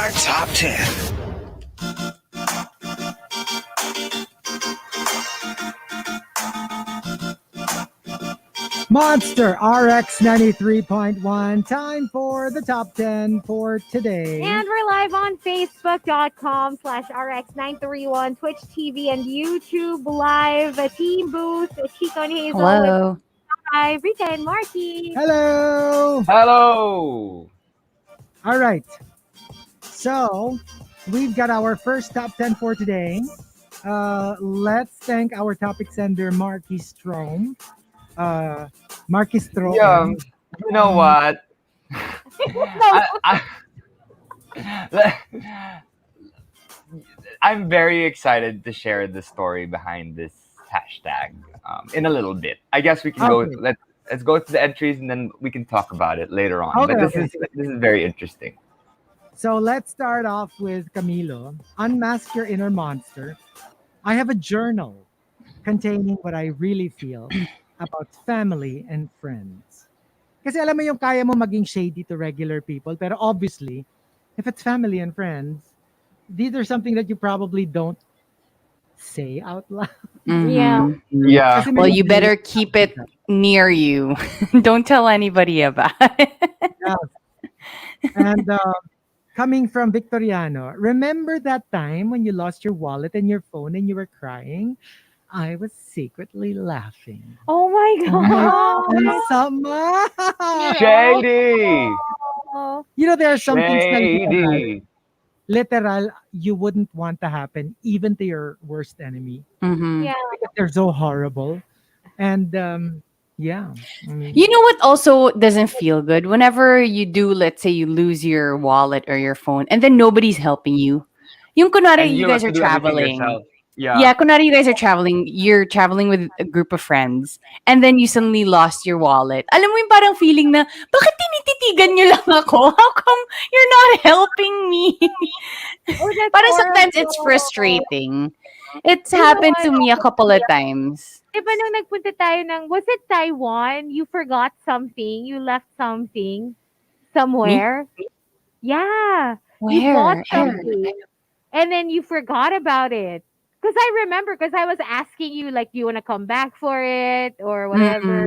TMR Top 10. Monster RX93.1. Time for the top 10 for today. And we're live on Facebook.com/RX931, Twitch TV, and YouTube Live. Team Booth, Chico and Hazel. Hello. Hi, Rica and Markki. Hello. Hello. All right. So, we've got our first top 10 for today. Let's thank our topic sender, Markki Strom. Markki Strom. Yeah, you know what? I'm very excited to share the story behind this hashtag in a little bit. I guess we can go. Let's go to the entries and then we can talk about it later on. Okay, but this is very interesting. So let's start off with Camilo. Unmask your inner monster. I have a journal containing what I really feel about family and friends. Kasi alam mo yung kaya mo maging shady to regular people, pero obviously, if it's family and friends, these are something that you probably don't say out loud. Yeah. Yeah. Well, you better keep it near you. Don't tell anybody about it. Yes. And coming from Victoriano, remember that time when you lost your wallet and your phone and you were crying? I was secretly laughing. Oh my God. Ang sama! Shady. You know, there are some things na Shady. literal you wouldn't want to happen even to your worst enemy. Mhm. Yeah. Because they're so horrible. And yeah. I mean, You know what also doesn't feel good? Whenever you do, let's say you lose your wallet or your phone and then nobody's helping you. Yung kunwari And you have guys to are do everything traveling. yourself. Yeah, kunwari you guys are traveling, you're traveling with a group of friends, and then you suddenly lost your wallet. Alam mo yung parang feeling na, bakit tinititigan nyo lang ako? How come you're not helping me? Parang sometimes it's frustrating. It's happened to me a couple of times. Diba nung nagpunta tayo was it Taiwan? You forgot something. You left something somewhere. Yeah. You bought Where? something. And then you forgot about it. Because I remember, because I was asking you, like, you want to come back for it or whatever.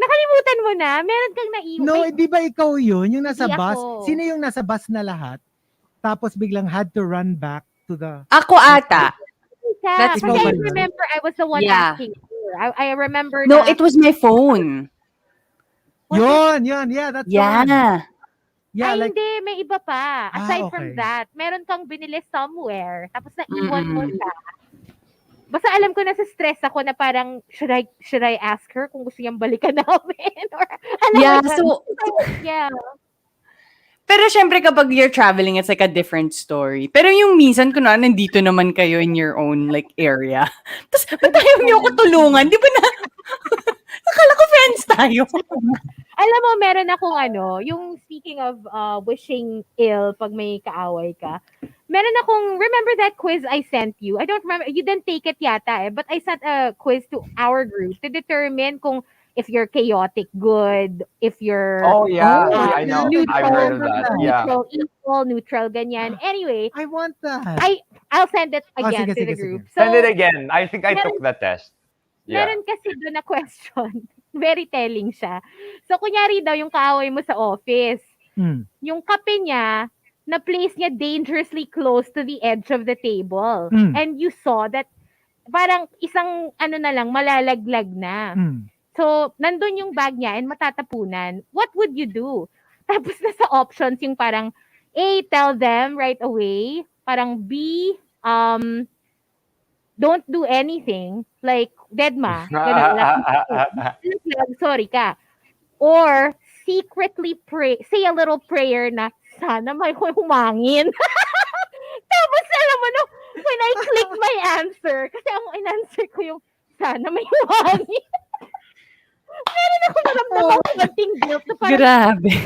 Nakalimutan mo na? Meron kang naiwan. no, di ba ikaw yun? Yung nasa Hindi bus? ako. Sino yung nasa bus na lahat? Tapos biglang had to run back to the... Ako ata. That's That's Kasi I me. remember I was the one Yeah. asking you. I remember No, na, it was my phone. Yun, yeah, that's the one. Yeah. Yeah, ay, like, hindi. May iba pa. Aside from okay. that, meron kang binili somewhere. Tapos naiwan mo siya. Basta alam ko na sa stress ako na parang, should I ask her kung gusto niyang balikan namin? Or, alam Yeah, mo yun? so, Yeah. pero syempre kapag you're traveling, it's like a different story. Pero yung minsan, kunwari, nandito naman kayo in your own like area. Tapos, ba't ayaw niyo ako tulungan? Di ba na, nakala ko friends tayo. Alam mo, meron akong yung speaking of wishing ill pag may kaaway ka, meron akong, remember that quiz I sent you? I don't remember, you didn't take it yata but I sent a quiz to our group to determine kung if you're chaotic good, if you're Oh yeah, I know. neutral, I've heard of that. Yeah. equal, neutral, ganyan. Anyway, I want that. I'll send it again sige, to the sige, group. sige. So, Send it again. I think I took the test. Yeah. meron kasi doon na question. Very telling siya. So, kunyari daw yung kaaway mo sa office, yung kape niya, na-place niya dangerously close to the edge of the table. And you saw that parang isang na lang, malalaglag na. So, nandun yung bag niya and matatapunan. What would you do? Tapos nasa options yung parang A, tell them right away. Parang B, don't do anything. Like, deadma. Sorry ka. Or, secretly pray, say a little prayer na, sana may humangin. Tapos, alam mo, no, when I click my answer, kasi ang in-answer ko yung, sana may humangin. Meron ako naramdaman konting guilt na parang, Grabe.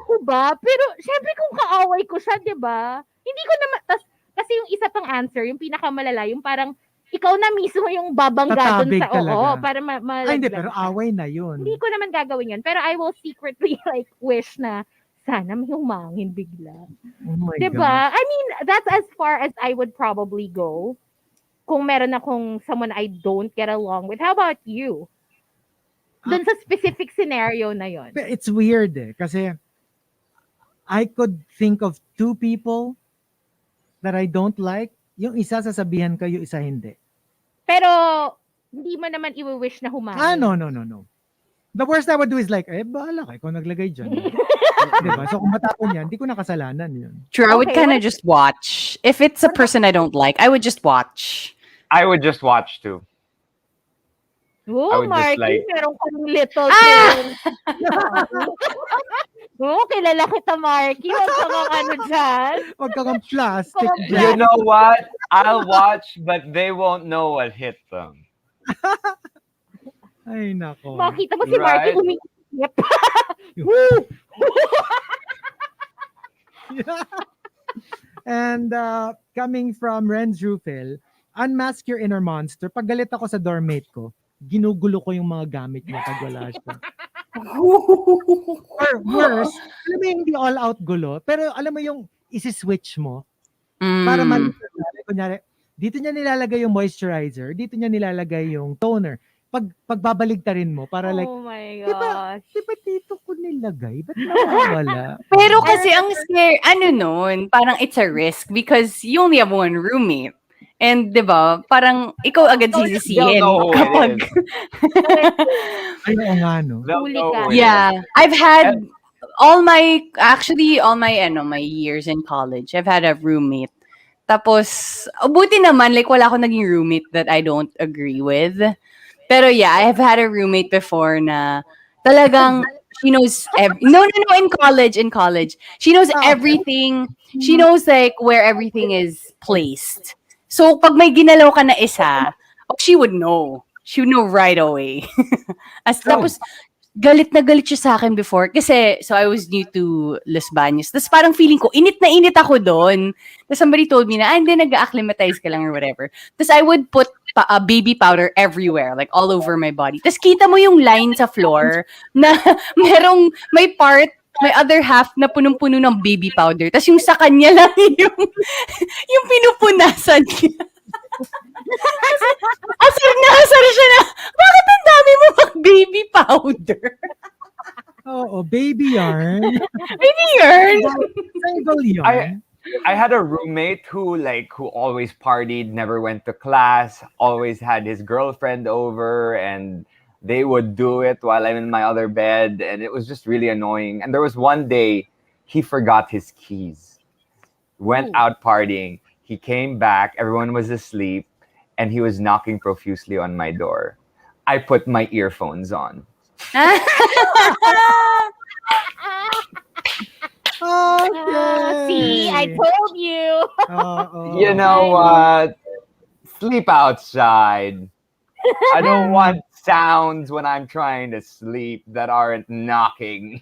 ako ba? Pero, syempre kung kaaway ko siya, di ba? Hindi ko naman, kasi yung isa pang answer, yung pinakamalala, yung parang, ikaw na mismo yung babangga dun sa para Ay, hindi, pero away na yun. Hindi ko naman gagawin yun. Pero I will secretly like wish na sana may humangin bigla. Oh my Diba? gosh. I mean, that's as far as I would probably go kung meron akong someone I don't get along with. How about you? Dun sa specific scenario na yon. It's weird kasi I could think of two people that I don't like. Yung isa sasabihan ko, yung isa hindi. Pero, hindi mo naman i-wish na humangin. No. The worst I would do is like, bahala ka, ikaw naglagay dyan. Diba? So kung matapon yan, di ko nakasalanan yun. True, I would Okay, kind of just watch. If it's a person I don't like, I would just watch. I would just watch too. Oh, would just Markki, like- meron kang little thing. Kilala kita, Markki. Huwag ka mang ano dyan. Huwag kang plastic Huwag kang dyan. You know what? I'll watch, but they won't know what hit them. Ay, nako. Makita mo si Markki Right. humiikip. And coming from Renz Rufel, unmask your inner monster. Pag galit ako sa doormate ko, ginugulo ko yung mga gamit niya pag wala siya. Or worse, alam mo yung hindi all out gulo, pero alam mo yung isi-switch mo para kunyari, dito niya nilalagay yung moisturizer, dito niya nilalagay yung toner. Pagbabaligtarin mo para like, Oh my diba gosh. dito ko nilagay? Ba't nawawala? Pero kasi ang scare, nun, parang it's a risk because you only have one roommate. And, di ba, parang ikaw agad sisisihin They'll know who it kapag... is. Ay, oo nga, no? They'll Huli know ka. who it is. Yeah, I've had all my my years in college, I've had a roommate. Tapos, buti naman, like, wala akong naging roommate that I don't agree with. Pero yeah, I have had a roommate before na talagang she knows no, in college. She knows everything. She knows like where everything is placed. So pag may ginalaw ka na isa, she would know. She would know right away. Tapos galit na galit siya sa akin before kasi so I was new to Los Baños. Tapos parang feeling ko init na init ako doon. Tapos somebody told me na hindi nag-acclimatize ka lang or whatever. Tapos I would put baby powder everywhere, like all over my body. Tapos kita mo yung line sa floor na may other half na punong-puno ng baby powder. Tapos yung sa kanya lang yung pinupunasan niya. Asar siya na, bakit ang dami mo mag-baby powder? Oo, baby yarn. Baby yarn? Single yarn. I had a roommate who always partied, never went to class, always had his girlfriend over, and they would do it while I'm in my other bed, and it was just really annoying. And there was one day he forgot his keys, went out partying, he came back, everyone was asleep, and he was knocking profusely on my door. I put my earphones on. Okay. See, I told you. You know what? Sleep outside. I don't want sounds when I'm trying to sleep that aren't knocking.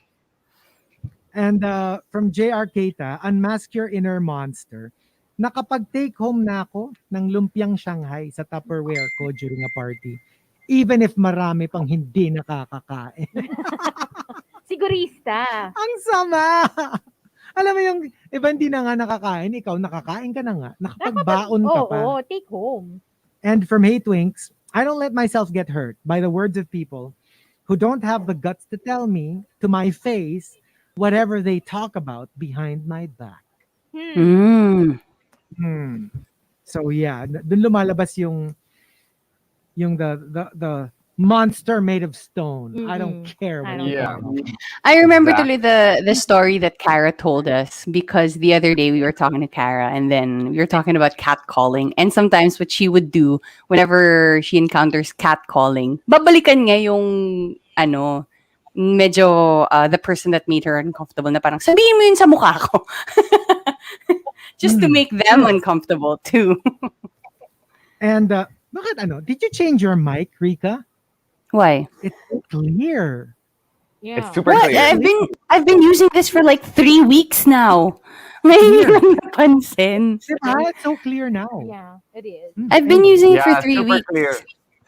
And from JR Keita, unmask your inner monster. Nakapag-take home na ako ng lumpiang Shanghai sa Tupperware ko during a party. Even if marami pang hindi nakakakain. Sigurista. Ang sama! Alam mo yung iba hindi na nga nakakain, ikaw nakakain ka na nga. Nakapagbaon ka pa. Oo, take home. And from Hey Twinks, I don't let myself get hurt by the words of people who don't have the guts to tell me to my face whatever they talk about behind my back. So yeah, dun lumalabas yung the monster made of stone. I don't care what you Yeah. talk. I remember tuloy the story that Kara told us because the other day we were talking to Kara and then we were talking about catcalling and sometimes what she would do whenever she encounters catcalling, babalikan niya yung medyo the person that made her uncomfortable na parang sabihin mo yun sa mukha ko. Just to make them uncomfortable too. And bakit did you change your mic, Rica? Why? It's so clear. Yeah. It's super What? clear. I've been using this for like 3 weeks now. Ngayon Yeah. lang napansin. Diba? It's so clear now. Yeah, it is. I've been using it for 3 super weeks. clear.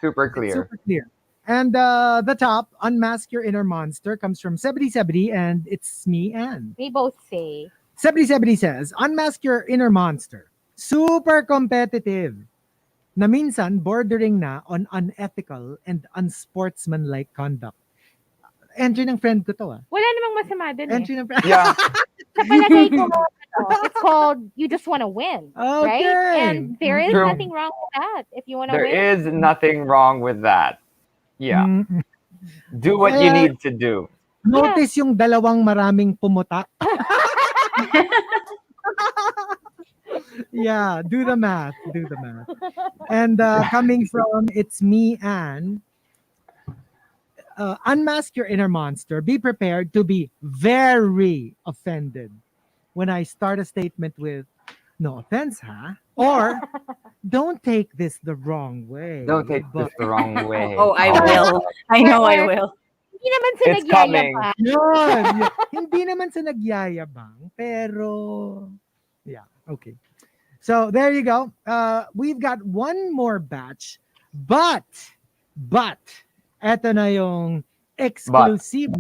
Super It's clear. super clear. And the top, Unmask Your Inner Monster, comes from 7070, and it's me, Anne. We both say. 7070 says, Unmask Your Inner Monster. Super competitive. Na minsan bordering na on unethical and unsportsmanlike conduct. Entry ng friend ko to, ah. Wala namang masama dun eh. Entry ng friend. Yeah. Sa palagay ko, it's called You Just Want to Win. Right? Okay. And there is True. nothing wrong with that. If you want to There win. is nothing wrong with that. Yeah. Mm. Do what you Kaya- need to do. Notice yung dalawang maraming pumutak. Yeah, do the math. Do the math. And coming from It's Me, Anne, unmask your inner monster. Be prepared to be very offended when I start a statement with, no offense, huh? Or, don't take this the wrong way. Don't take this but the wrong way. Oh, I will. I know I will. Hindi naman sa It's coming. nagyayabang. Yun. Hindi naman sa nagyayabang, pero yeah, okay. So there you go. We've got one more batch, but eto na yung explosivo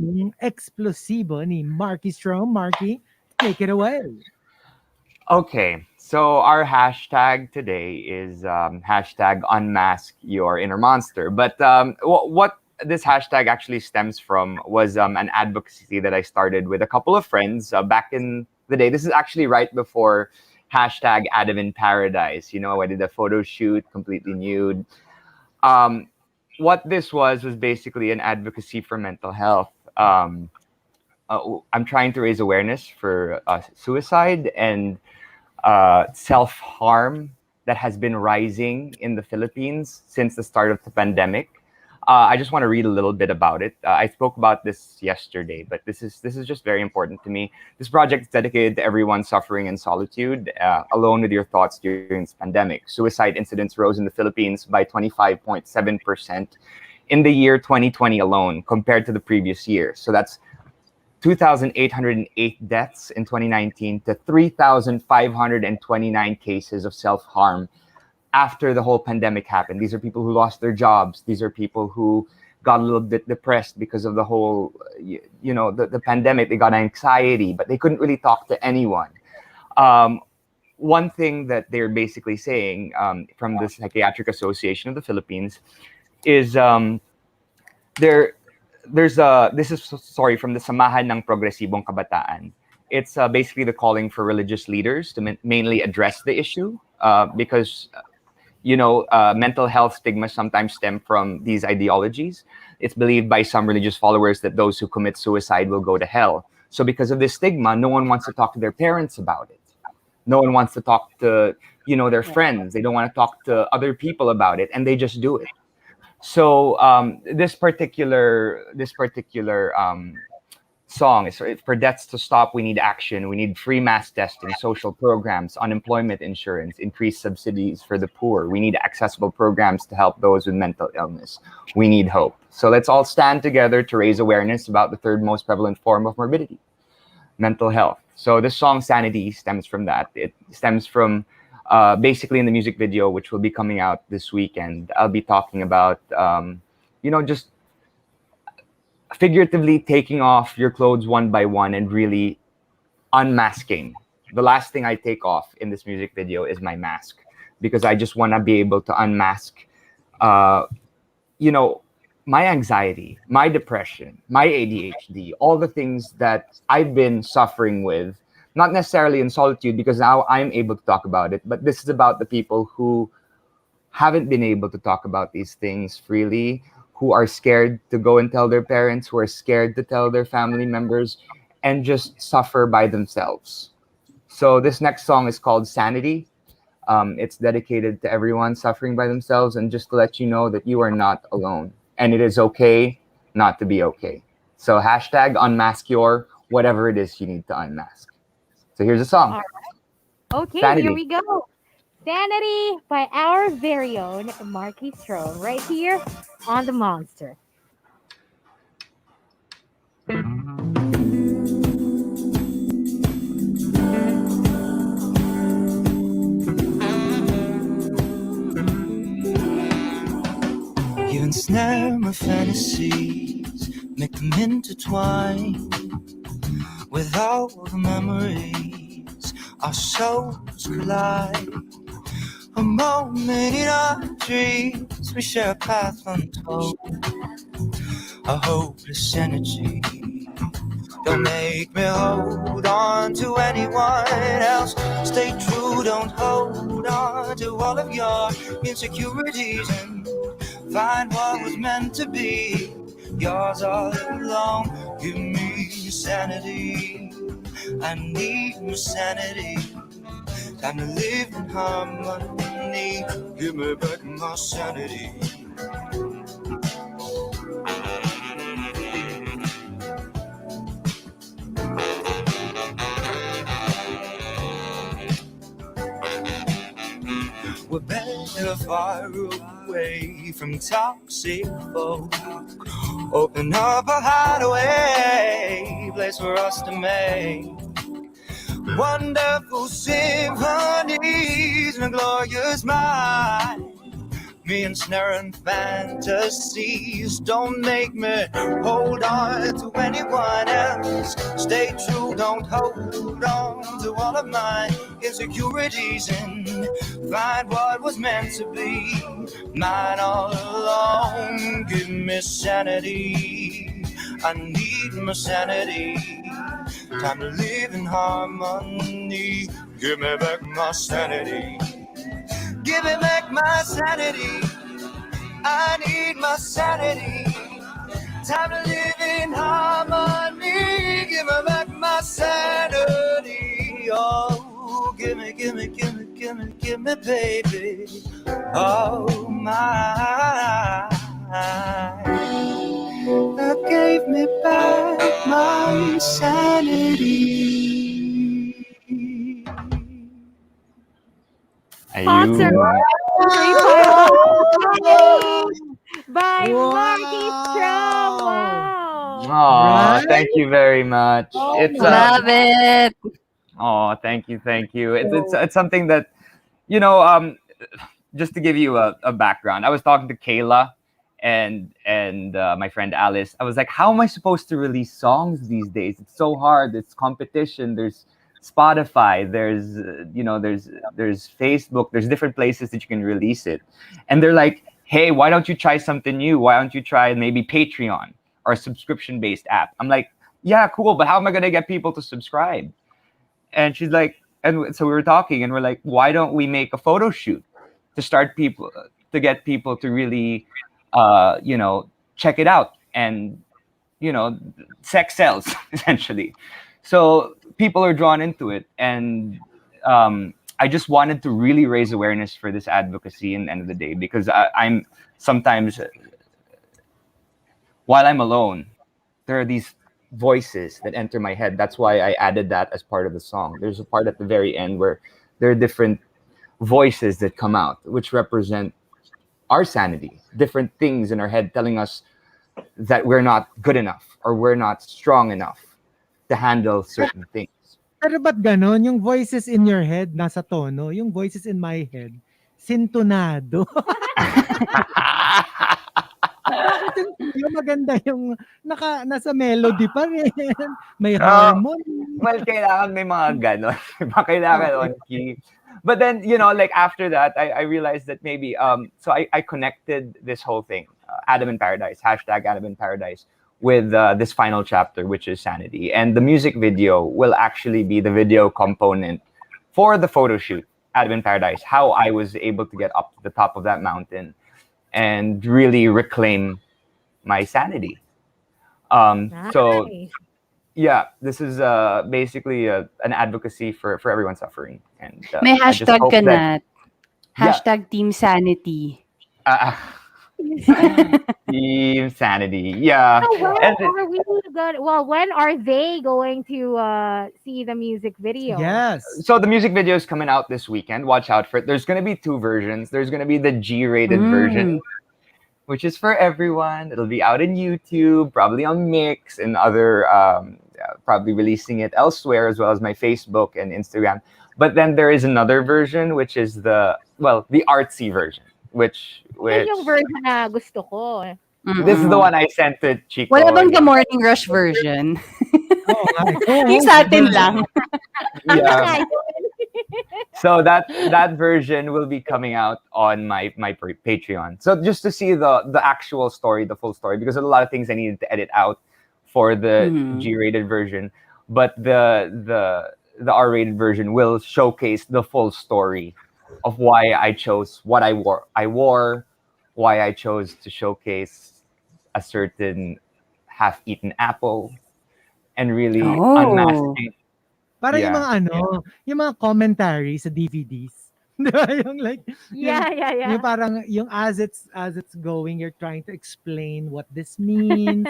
ni Markki Strom. Markki, take it away. Okay, so our hashtag today is hashtag unmask your inner monster. But what this hashtag actually stems from was an advocacy that I started with a couple of friends back in the day. This is actually right before hashtag Adam in Paradise. You know, I did a photo shoot completely nude. What this was basically an advocacy for mental health. I'm trying to raise awareness for suicide and self-harm that has been rising in the Philippines since the start of the pandemic. I just want to read a little bit about it. I spoke about this yesterday, but this is just very important to me. This project is dedicated to everyone suffering in solitude, alone with your thoughts during this pandemic. Suicide incidents rose in the Philippines by 25.7% in the year 2020 alone compared to the previous year. So that's 2,808 deaths in 2019 to 3,529 cases of self-harm after the whole pandemic happened. These are people who lost their jobs. These are people who got a little bit depressed because of the whole, the pandemic. They got anxiety, but they couldn't really talk to anyone. One thing that they're basically saying from the Psychiatric Association of the Philippines is this is from the Samahan ng Progresibong Kabataan. It's basically the calling for religious leaders to mainly address the issue because mental health stigma sometimes stem from these ideologies. It's believed by some religious followers that those who commit suicide will go to hell. So because of this stigma, no one wants to talk to their parents about it. No one wants to talk to, their friends. They don't want to talk to other people about it, and they just do it. So this particular song is for deaths to stop. We need action. We need free mass testing, social programs, unemployment insurance, increased subsidies for the poor. We need accessible programs to help those with mental illness. We need hope. So let's all stand together to raise awareness about the third most prevalent form of morbidity, mental health. So this song Sanity stems from that. It stems from basically in the music video, which will be coming out this weekend. I'll be talking about, just figuratively taking off your clothes one by one and really unmasking. The last thing I take off in this music video is my mask, because I just want to be able to unmask, my anxiety, my depression, my ADHD, all the things that I've been suffering with, not necessarily in solitude, because now I'm able to talk about it, but this is about the people who haven't been able to talk about these things freely, who are scared to go and tell their parents, who are scared to tell their family members, and just suffer by themselves. So this next song is called Sanity. It's dedicated to everyone suffering by themselves, and just to let you know that you are not alone. And it is okay not to be okay. So hashtag unmask your whatever it is you need to unmask. So here's a song. All right. Okay, Sanity. Here we go. Sanity by our very own Markki Strom, right here on the Monster. You ensnare my fantasies, make them intertwine with all the memories. Our souls collide. A moment in our dreams, we share a path untold, a hopeless energy. Don't make me hold on to anyone else. Stay true, don't hold on to all of your insecurities, and find what was meant to be yours all along. Give me your sanity, I need my sanity. Time to live in harmony. Give me back my sanity. We're better far away from toxic folk. Open up a hideaway, place for us to make wonderful symphonies in a glorious mind. Me ensnaring fantasies. Don't make me hold on to anyone else. Stay true, don't hold on to all of my insecurities, and find what was meant to be mine all along. Give me sanity, I need my sanity. Time to live in harmony. Give me back my sanity. Give me back my sanity. I need my sanity. Time to live in harmony. Give me back my sanity. Oh, give me, baby. Oh, my. That gave me back my sanity. Monster Ayun. by Markki Strong. Wow! Wow. Aw, Right? thank you very much. Oh It's my Love it. oh, thank you, thank you. It's something that you know. Just to give you a background, I was talking to Kayla and my friend Alice. I was like, how am I supposed to release songs these days? It's so hard. It's competition. There's Spotify. There's there's Facebook. There's different places that you can release it. And they're like, hey, why don't you try something new? Why don't you try maybe Patreon or a subscription based app? I'm like, yeah, cool, but how am I gonna get people to subscribe? And she's like, and so we were talking, and we're like, why don't we make a photo shoot to start people to get people to really check it out, and sex sells essentially. So people are drawn into it, and I just wanted to really raise awareness for this advocacy in the end of the day, because I'm sometimes, while I'm alone, there are these voices that enter my head. That's why I added that as part of the song. There's a part at the very end where there are different voices that come out, which represent our sanity, different things in our head telling us that we're not good enough or we're not strong enough to handle certain things. Pero ba't ganon? Yung voices in your head, nasa tono. Yung voices in my head, sintonado. Bakit yung maganda yung nasa melody pa rin. May harmony. Well, kailangan may mga ganon. Kailangan on key. But then, like after that, I realized that maybe, so I connected this whole thing, Adam in Paradise, hashtag Adam in Paradise, with this final chapter, which is Sanity. And the music video will actually be the video component for the photo shoot, Adam in Paradise, how I was able to get up to the top of that mountain and really reclaim my sanity. So yeah, this is basically an advocacy for everyone suffering. And May I just hashtag hope ka that, na. Hashtag Team Sanity. Team Sanity. Yeah. When are they going to see the music video? Yes. So the music video is coming out this weekend. Watch out for it. There's going to be two versions. There's going to be the G-rated version, which is for everyone. It'll be out in YouTube, probably on Mix and other, probably releasing it elsewhere, as well as my Facebook and Instagram. But then there is another version, which is the artsy version. Yan yung version na gusto ko. This is the one I sent to Chico. Wala bang the morning rush version? Oo nga. Yung sa atin lang. Yeah. So that version will be coming out on my Patreon. So just to see the actual story, the full story, because there's a lot of things I needed to edit out for the G-rated version, but the R-rated version will showcase the full story of why I chose what I wore, why I chose to showcase a certain half-eaten apple, and really unmasking. Parang Yeah. yung mga commentary sa DVDs. Di ba? Yung like, Yeah. yung parang, yung as it's going, you're trying to explain what this means,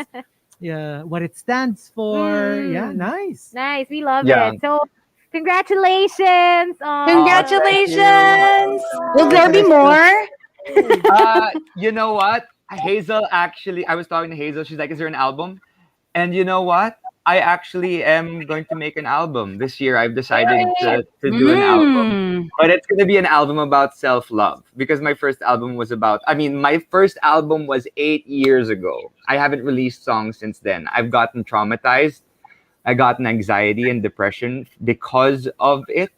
yeah, what it stands for. Yeah, nice. Nice. We love Yeah. it. So, congratulations. Congratulations! Will there be more? You know what? Hazel actually, I was talking to Hazel. She's like, "Is there an album?" And you know what? I actually am going to make an album this year. I've decided to do an album, but it's going to be an album about self-love, because my first album was about. I mean, my first album was 8 years ago. I haven't released songs since then. I've gotten traumatized. I got anxiety and depression because of it.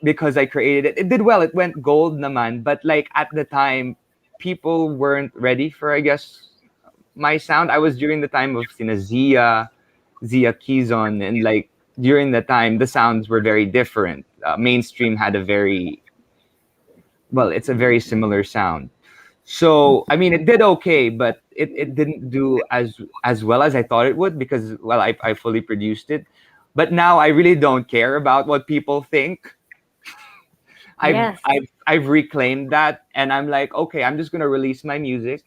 Because I created it. It did well. It went gold naman. But like at the time, people weren't ready for, I guess, my sound. I was during the time of Zia Kizon, and like during the time, the sounds were very different. Mainstream had it's a very similar sound. So I mean, it did okay, but it didn't do as well as I thought it would, because I fully produced it. But now I really don't care about what people think. I've reclaimed that, and I'm like, okay, I'm just gonna release my music,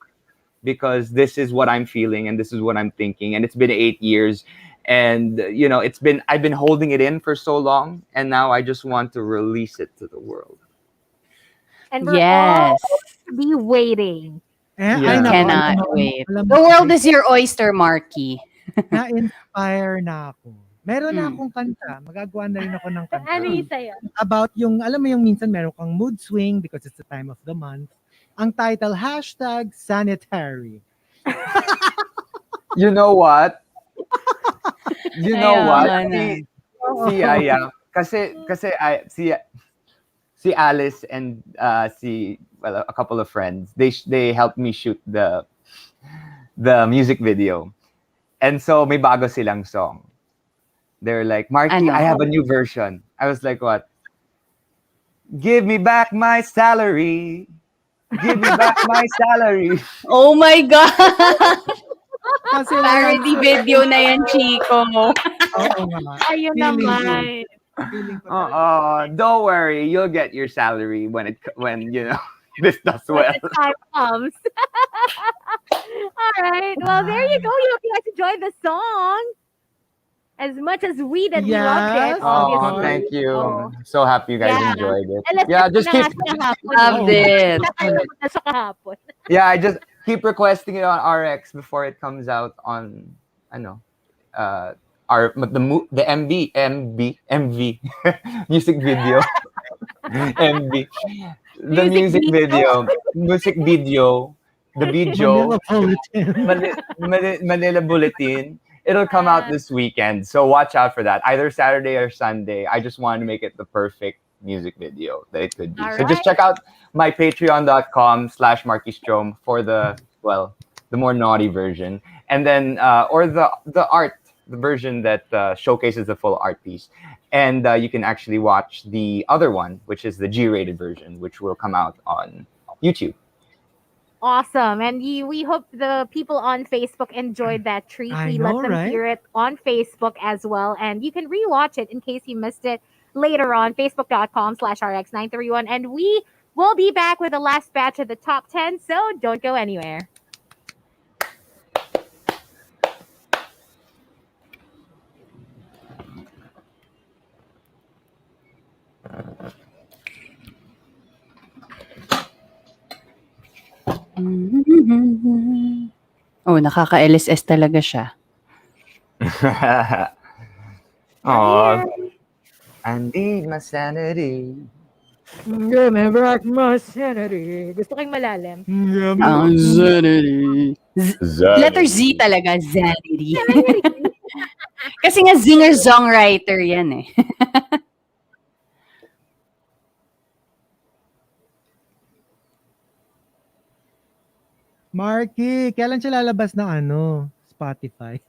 because this is what I'm feeling and this is what I'm thinking. And it's been 8 years, and I've been holding it in for so long, and now I just want to release it to the world. And we're all be waiting. I cannot wait. The world is your oyster, Markki. Na-inspire na ako. Meron na akong kanta. Magagawa na rin ako ng kanta. Ano yung sa'yo? About yung, alam mo yung minsan meron kang mood swing because it's the time of the month. Ang title, #sanitary. You know what? You know what? Si Alice and a couple of friends, they helped me shoot the music video. And so may bago silang song. They're like, "Markki, I have a new version." I was like, "What?" "Give me back my salary. Give me back my salary." Oh my God! Parody video na yan, Chico. Oo nga. Ayun naman. Don't worry, you'll get your salary when this does well. When the time comes. All right. Well, there you go. You hope you guys enjoyed the song as much as we did. We loved it. Obviously. Thank you. So happy you guys enjoyed it. Just loved it. I just keep requesting it on RX before it comes out on the MV music video. MV. The music video, the video, Manila Bulletin. It'll come out this weekend, so watch out for that. Either Saturday or Sunday. I just wanted to make it the perfect music video that it could be. So just check out my patreon.com/MarkkiStrom for the more naughty version, and then or the art, the version that showcases the full art piece. And you can actually watch the other one, which is the G-rated version, which will come out on YouTube. Awesome. And we hope the people on Facebook enjoyed that treat. Let them hear it on Facebook as well. And you can rewatch it in case you missed it later on, facebook.com/RX931. And we will be back with the last batch of the top 10. So don't go anywhere. Oh, nakaka-LSS talaga siya. Oh, I need my sanity. Give me back my sanity. Gusto ko yung malalim. Zanity. Letter Z Zanity. talaga, Zanity. Kasi nga singer-songwriter yan eh. Markki, kailan siya lalabas ng Spotify?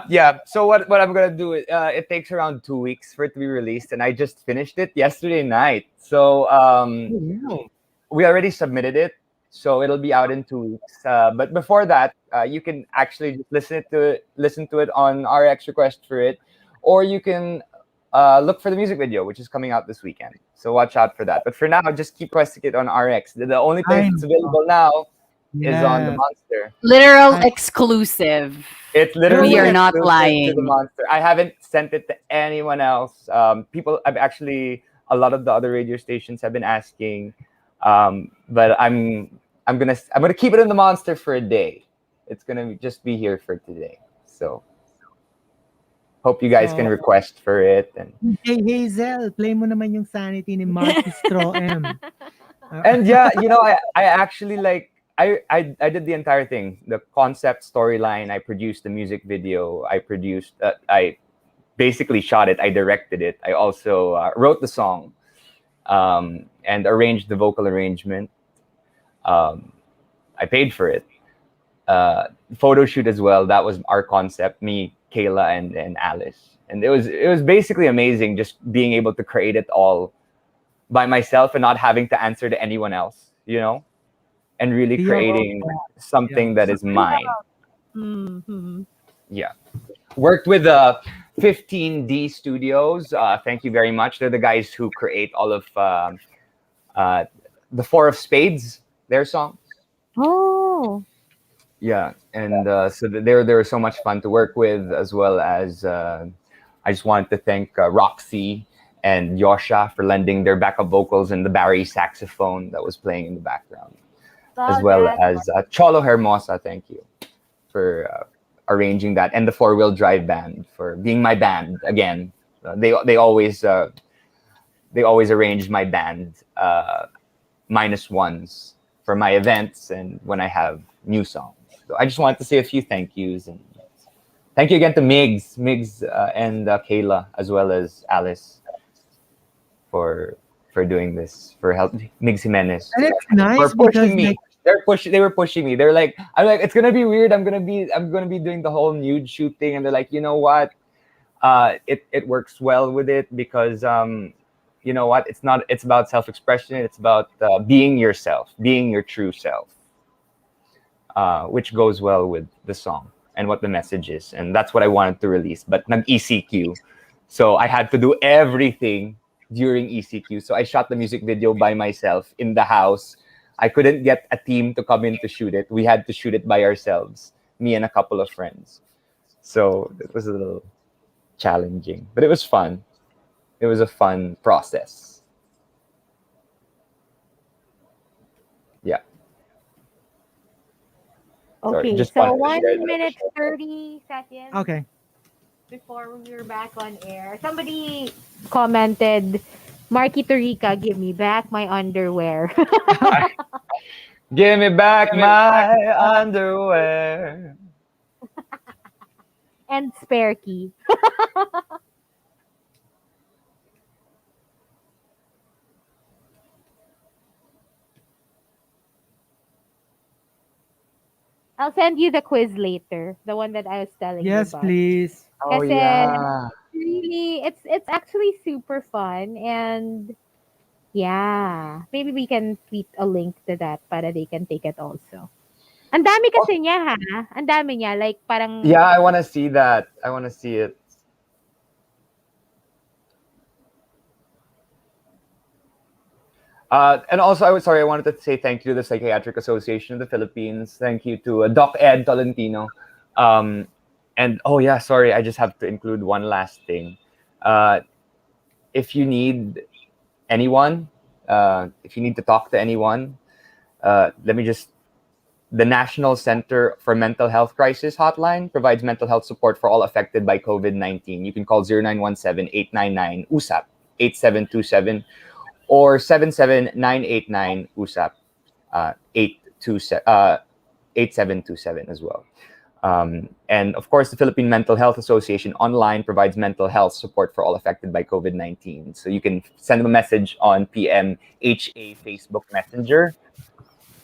Yeah. So what I'm gonna do is it takes around 2 weeks for it to be released, and I just finished it yesterday night. So we already submitted it, so it'll be out in 2 weeks. But before that, you can actually just listen to it on RX request for it, or you can look for the music video, which is coming out this weekend. So watch out for that. But for now, just keep requesting it on RX. The only place it's available now is on the Monster. Literal exclusive. It's literally We are not exclusive lying. to the Monster. I haven't sent it to anyone else. A lot of the other radio stations have been asking, but I'm gonna keep it in the Monster for a day. It's gonna just be here for today. So hope you guys can request for it. And Hey Hazel, play mo naman yung Sanity ni Markki Straw M. and yeah, I actually I did the entire thing, the concept storyline. I produced the music video. I basically shot it. I directed it. I also wrote the song and arranged the vocal arrangement. I paid for it. Photo shoot as well. That was our concept. Me, Kayla, and Alice. And it was basically amazing just being able to create it all by myself and not having to answer to anyone else. And really creating something that is mine. Mm-hmm. Yeah. Worked with 15D Studios. Thank you very much. They're the guys who create all of the Four of Spades, their songs. Oh. Yeah. And so they were so much fun to work with, as well as I just wanted to thank Roxy and Yosha for lending their backup vocals and the Barry saxophone that was playing in the background. As well as Cholo Hermosa, thank you for arranging that, and the 4-wheel drive band for being my band again. They always arrange my band -1s for my events and when I have new songs. So I just wanted to say a few thank yous, and thank you again to Migs, and Kayla, as well as Alice for doing this, for helping Migs Jimenez. And it's nice for pushing because me. They were pushing me. I'm like, it's gonna be weird. I'm gonna be doing the whole nude shoot thing, and they're like, you know what? It works well with it because you know what? It's about self-expression. It's about being yourself, being your true self, which goes well with the song and what the message is, and that's what I wanted to release. But nag-ECQ, so I had to do everything during ECQ. So I shot the music video by myself in the house. I couldn't get a team to come in to shoot it. We had to shoot it by ourselves, me and a couple of friends. So it was a little challenging, but it was fun. It was a fun process. Yeah. Okay, Sorry, just so wanted to 1 share that. minute 30 seconds Okay. before we're back on air. Somebody commented, Markki to Rica, give me back my underwear. Give me back my underwear. And spare key. I'll send you the quiz later, the one that I was telling you Yes, about. please. Oh Kasi yeah. really, it's actually super fun, and yeah, maybe we can tweet a link to that para they can take it also. Ang dami kasi niya, ha? Ang dami niya, like parang Yeah, I want to see that. I want to see it. And also, I wanted to say thank you to the Psychiatric Association of the Philippines. Thank you to Doc Ed Tolentino. And oh yeah, sorry, I just have to include one last thing. If you need anyone, if you need to talk to anyone, the National Center for Mental Health Crisis Hotline provides mental health support for all affected by COVID-19. You can call 0917-899-USAP 8727, or 77989 USAP 827 8727 as well. And of course, the Philippine Mental Health Association online provides mental health support for all affected by COVID-19. So you can send them a message on PMHA Facebook Messenger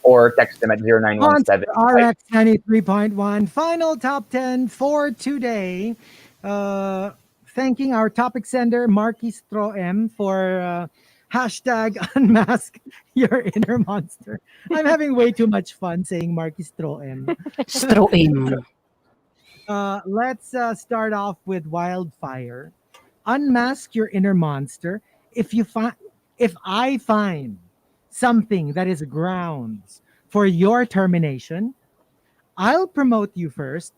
or text them at Monster 0917. RX93.1. Final top 10 for today. Uh, Thanking our topic sender, Markki for hashtag unmask your inner monster. I'm having way too much fun saying Markki. Stroim. Let's start off with wildfire. Unmask your inner monster. If I find something that is grounds for your termination, I'll promote you first,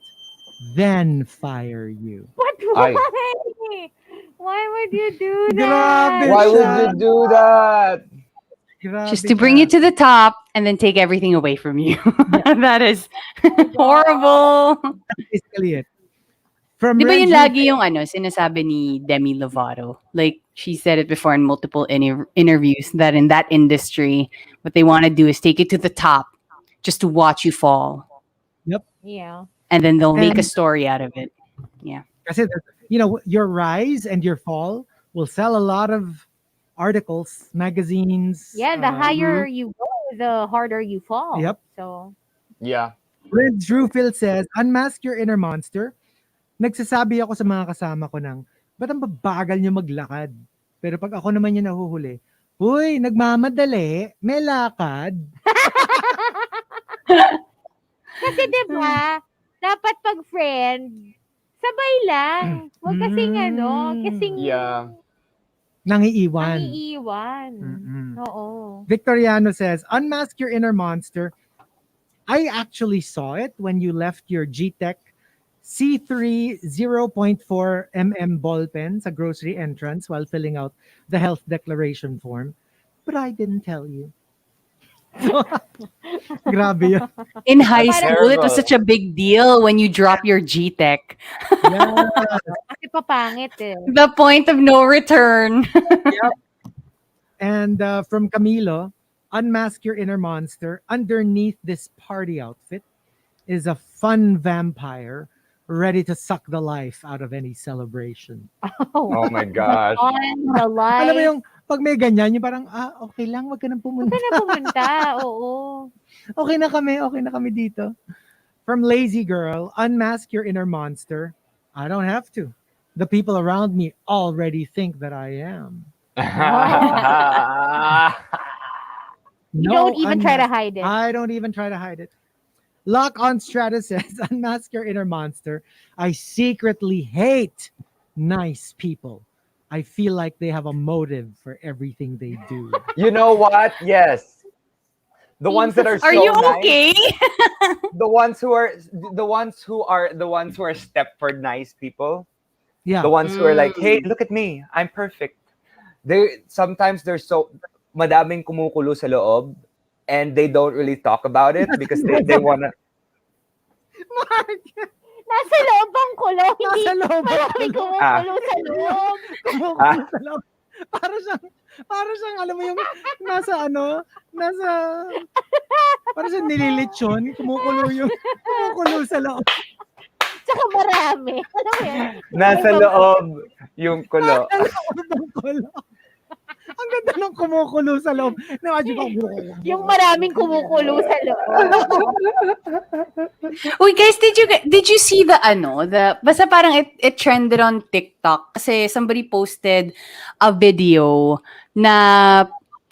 then fire you. What? I, Why? Why would you do Grabe that? why would siya. you do that? Just Grabe to bring ka. you to the top and then take everything away from you. Yeah, That is horrible. that's basically it. From Di ba yun Renju, lagi yung sinasabi ni Demi Lovato? Like, she said it before in multiple interviews that in that industry, what they want to do is take it to the top just to watch you fall. yep. Yeah. And then they'll make a And story out of it. Yeah. kasi, you know, your rise and your fall will sell a lot of articles, magazines. Yeah, the higher Mhm. you go, the harder you fall. Yep. So, Yeah. Red Drewfield says, unmask your inner monster. Nagsasabi ako sa mga kasama ko ng, ba't ang babagal nyo maglakad? Pero pag ako naman yung nahuhuli, uy, nagmamadali, may lakad. kasi 'di ba, dapat pag friend, sabay lang. Huwag kasing kasing Yeah. Nangiiwan. nangiiwan. Mm-mm. Oo. Victoriano says, unmask your inner monster. I actually saw it when you left your G-Tech C3 0.4 mm ball pen sa grocery entrance while filling out the health declaration form. But I didn't tell you. Grabe yun. In high That's school, it was terrible. such a big deal when you drop your G-Tech. Yeah. Kasi papangit eh. The point of no return. And from Camilo, unmask your inner monster. Underneath this party outfit is a fun vampire ready to suck the life out of any celebration. Oh my The gosh. fun, the Alam mo life. yung pag may ganyan, yung parang, okay lang, wag ka nang Huwag pumunta. ka na pumunta. Oo. Okay na kami dito. From Lazy Girl, unmask your inner monster. I don't have to. The people around me already think that I am. You don't even try to hide it. I don't even try to hide it. Lock on Stratus says, unmask your inner monster. I secretly hate nice people. I feel like they have a motive for everything they do. You know what? Yes. The ones that are so Are you nice, okay? the ones who are Stepford nice people, Yeah. the ones who are like, hey, look at me, I'm perfect. Sometimes they're so madaming kumukulo sa loob, and they don't really talk about it because they wanna. Mark! Nasa loob ang kulo. Hindi Nasa loob ang maraming kulo. kumukulo sa loob. Kumukulo sa loob. Para siyang, alam mo yung, nasa, para siyang nililitsyon, kumukulo sa loob. Tsaka marami. Alam mo yan? Nasa loob yung kulo. Nasa loob ang kulo. Ang ganda ng kumukulo sa loob. Imagine ko, Yung maraming kumukulo sa loob. Uy, guys, did you see basta parang it trended on TikTok kasi somebody posted a video na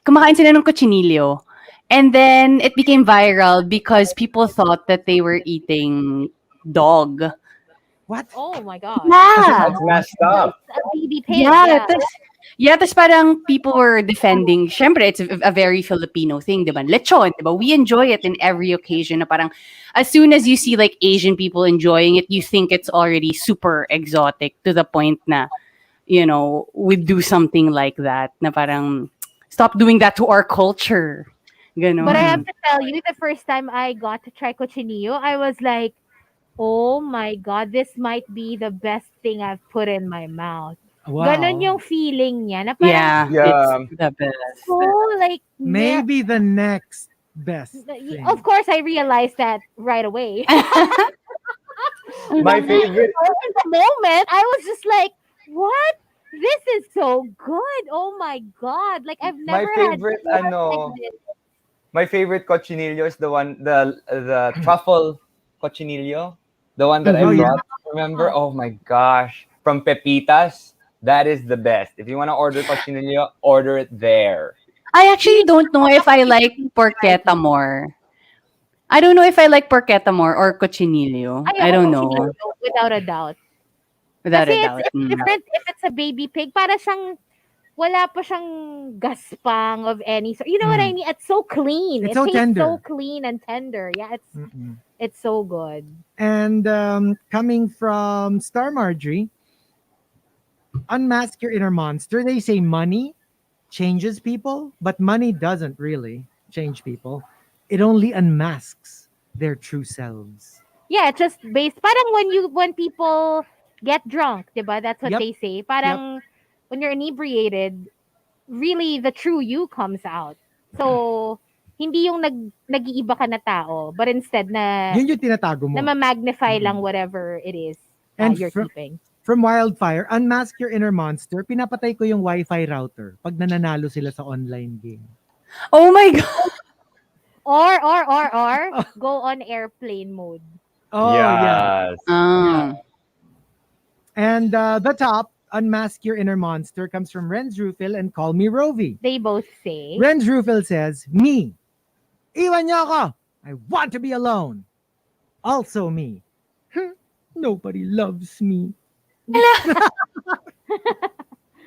kumakain sila ng cochinillo. And then it became viral because people thought that they were eating dog. what? Oh my God. Yeah. That's messed up. A baby pig. Yeah, tas parang people were defending, syempre, it's a very Filipino thing, diba? Lechon, diba? We enjoy it in every occasion. Na parang, as soon as you see like Asian people enjoying it, you think it's already super exotic to the point na, we do something like that. Na parang, stop doing that to our culture. Ganon. But I have to tell you, the first time I got to try cochinillo, I was like, oh my God, this might be the best thing I've put in my mouth. Ganon Wow. yung feeling niya na parang, Yeah, it's Yeah. the best. so like, Maybe the next best thing. of course, I realized that right away. My But favorite in the moment, I was just like, what? This is so good. Oh my God. Like, I've my never had favorite pork like this. my favorite cochinillo is the truffle cochinillo, the one that I Oh Mhm. yeah. brought. Remember? Oh my gosh, from Pepitas. That is the best. If you want to order cochinillo, order it there. I actually don't know if I like porchetta more. I don't know if I like porchetta more or cochinillo. Ay, I ako don't know. cochinillo, without a doubt. Without Kasi a it's doubt. Mm. different if it's a baby pig. Para siyang, wala pa siyang gaspang of any sort. You know what I Mm. mean? It's so clean. It's It so tastes so tender. clean and tender. Yeah, Mm-mm. it's so good. And coming from Star Marjorie, unmask your inner monster. They say money changes people, but money doesn't really change people. It only unmasks their true selves. Yeah, it's just based parang when people get drunk, 'di ba? That's what Yep. they say. Yep. Parang when you're inebriated, really the true you comes out. So hindi yung nag-iiba ka na tao, but instead Yun yung tinatago mo. ma-magnify lang Mm. whatever it is And you're keeping. from Wildfire, unmask your inner monster. Pinapatay ko yung Wi-Fi router pag nananalo sila sa online game. Oh my god. Or go on airplane mode. Oh yeah. Yes. Ah. And the top, unmask your inner monster, comes from Renz Rufil and Call Me Rovi. They both say. Renz Rufil says, me. Iwan niyo ako. I want to be alone. Also me. Nobody loves me.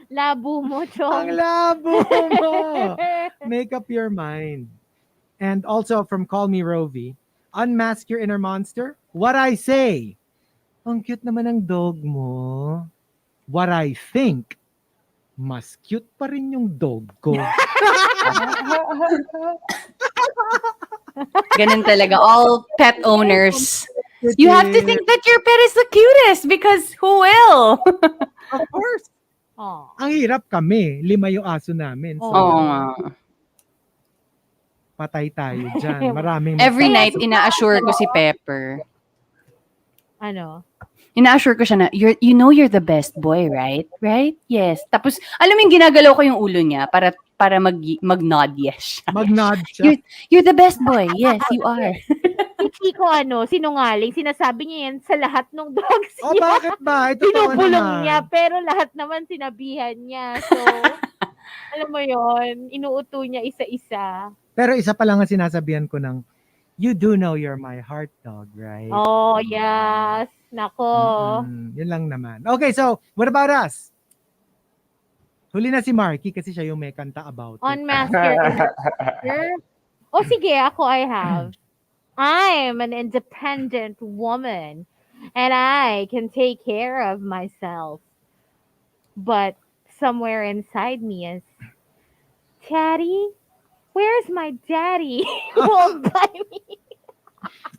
Labo mo, Ang Chong. labo mo. Make up your mind. And also from Call Me Rovi, unmask your inner monster. What I say. Ang cute naman ng dog mo. What I think. Mas cute pa rin yung dog ko. Ganun talaga. All pet owners. You have to think that your pet is the cutest because who will? Of course. Oh. Ang hirap kami. 5 yung aso namin. So, Oo nga. patay tayo dyan. Maraming Every Kaya night, ina-assure ko si Pepper. Ano? Ina-assure ko siya na, you know you're the best boy, right? Right? Yes. Tapos, alam mo yung ginagalaw ko yung ulo niya para mag-nod yes siya. mag-nod siya. You're the best boy. Yes, you are. Si Chico, sinungaling. Sinasabi niya yan sa lahat ng dogs Oh, niya. bakit ba? Ito Binubulong niya, pero lahat naman sinabihan niya. So, alam mo yon, inuuto niya isa-isa. Pero isa pa lang ang sinasabihan ko ng, you do know you're my heart dog, right? Oh, yes. Nako. Yun lang naman. Okay, so, what about us? Huli na si Markki kasi siya yung may kanta about it. Unmask your inner. O sige, ako I have. I'm an independent woman and I can take care of myself. But somewhere inside me is, Daddy, where's my daddy? Won't buy me.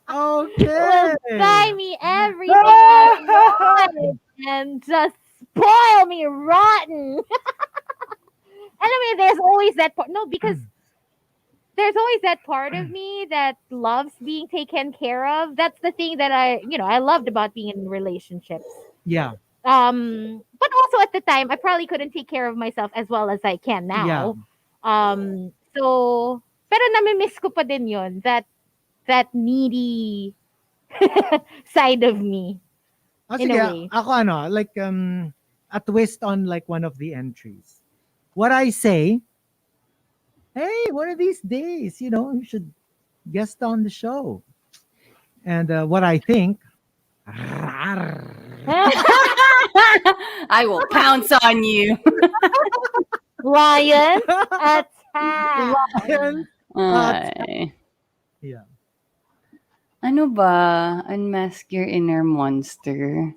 Okay. Will buy me everything I want and just spoil me rotten. Alam mo, there's always that part. No, because there's always that part of me that loves being taken care of. That's the thing that I loved about being in relationships. Yeah. But also at the time, I probably couldn't take care of myself as well as I can now. Yeah. So, pero namimiss ko pa din yun, that needy side of me. Oh, In sige, a way. ako like a twist on like one of the entries. What I say, hey, one of these days, you should guest on the show. And what I think, I will pounce on you. Lion attack. Ay. yeah. Ano ba? Unmask your inner monster.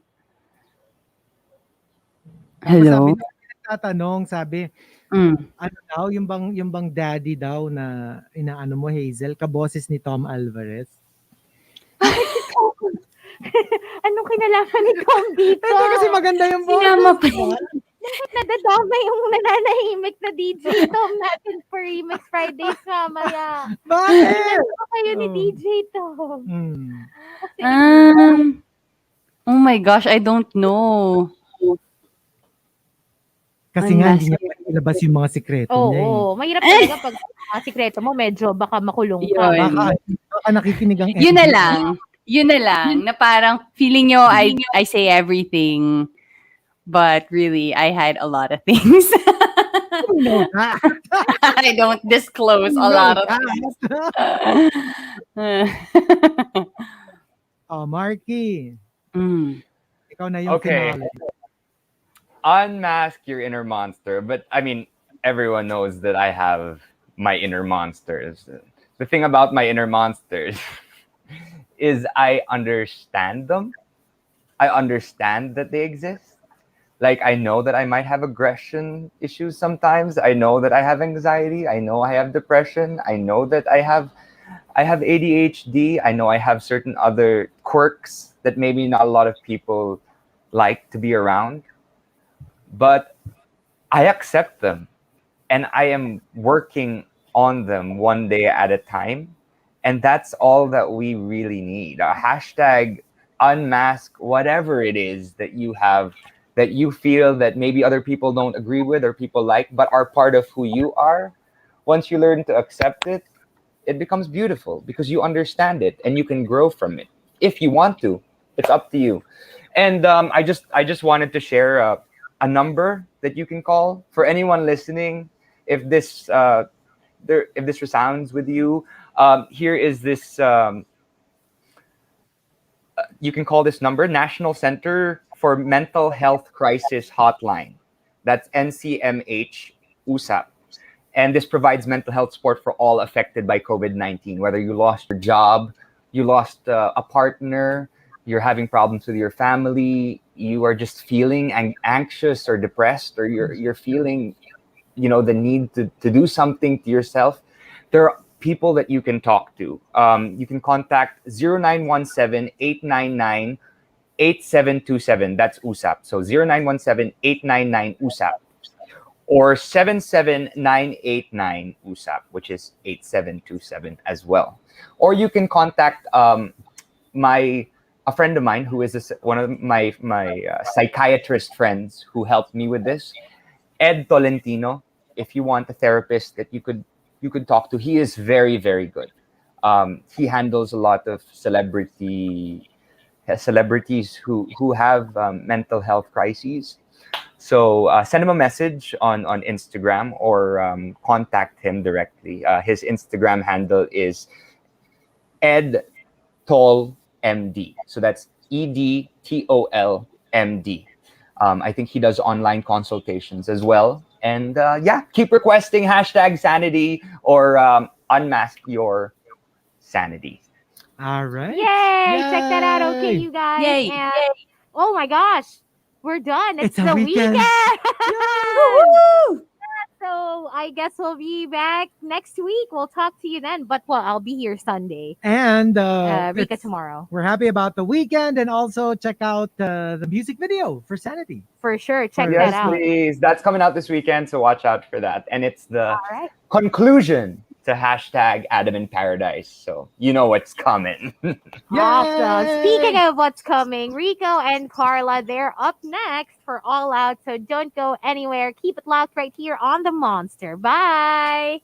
Hello? Tatanong, sabi, ano daw, yung bang daddy daw na inaano mo, Hazel, kaboses ni Tom Alvarez? Anong kinalaman ni Tom dito? Ito kasi maganda yung boses. Sinama pa. Bakit nadadama yung nananahimik na DJ Tom natin for Remix Fridays mamaya? Bakit? Ilan ba kayo ni Oh. DJ Tom? Kasi, Oh my gosh, I don't know. Kasi nga hindi Unmask. niya ilabas yung mga sikreto niya eh. oo, mahirap talaga pag mga sikreto mo medyo baka makulong ka. Yun. Baka nakikinig ang Yun na MD. lang. Yun na lang. Na parang feeling nyo I say everything. But really, I hide a lot of things. We know that. I don't disclose We a know lot of that. things. Oh, Markki. Ikaw na yung Okay. finale. Unmask your inner monster. But I mean, everyone knows that I have my inner monsters. The thing about my inner monsters is I understand them. I understand that they exist. Like, I know that I might have aggression issues sometimes. I know that I have anxiety. I know I have depression. I know that I have ADHD. I know I have certain other quirks that maybe not a lot of people like to be around. But I accept them, and I am working on them one day at a time. And that's all that we really need. A hashtag unmask whatever it is that you have, that you feel that maybe other people don't agree with or people like, but are part of who you are. Once you learn to accept it, it becomes beautiful because you understand it and you can grow from it. If you want to, it's up to you. And I just wanted to share a number that you can call for anyone listening. If this if this resounds with you, here is this. You can call this number National Center for Mental Health Crisis Hotline. That's NCMH USAP. And this provides mental health support for all affected by COVID-19, whether you lost your job, you lost a partner, you're having problems with your family, you are just feeling anxious or depressed, or you're feeling, the need to do something to yourself. There are people that you can talk to. You can contact 0917-899-8727. That's USAP. So 0917-899-USAP. Or 77989 USAP, which is 8727 as well. Or you can contact a friend of mine who is one of my psychiatrist friends who helped me with this, Ed Tolentino. If you want a therapist that you could talk to, he is very, very good. He handles a lot of celebrities who have mental health crises. So send him a message on Instagram, or contact him directly. His Instagram handle is EdTolMD. So that's EDTOLMD. I think he does online consultations as well. And keep requesting hashtag sanity or unmask your sanity. All right. Yay! Check that out, okay, you guys. Yay. And oh my gosh, we're done. It's a the weekend. Woohoo! So I guess we'll be back next week. We'll talk to you then. But I'll be here Sunday. And Rica tomorrow. We're happy about the weekend, and also check out the music video for Sanity. For sure. Check Yes, that out. please. That's coming out this weekend, so watch out for that. And it's the conclusion to hashtag Adam in Paradise. So you know what's coming. Awesome. Speaking of what's coming, Rico and Carla, they're up next for All Out. So don't go anywhere. Keep it locked right here on the Monster. Bye.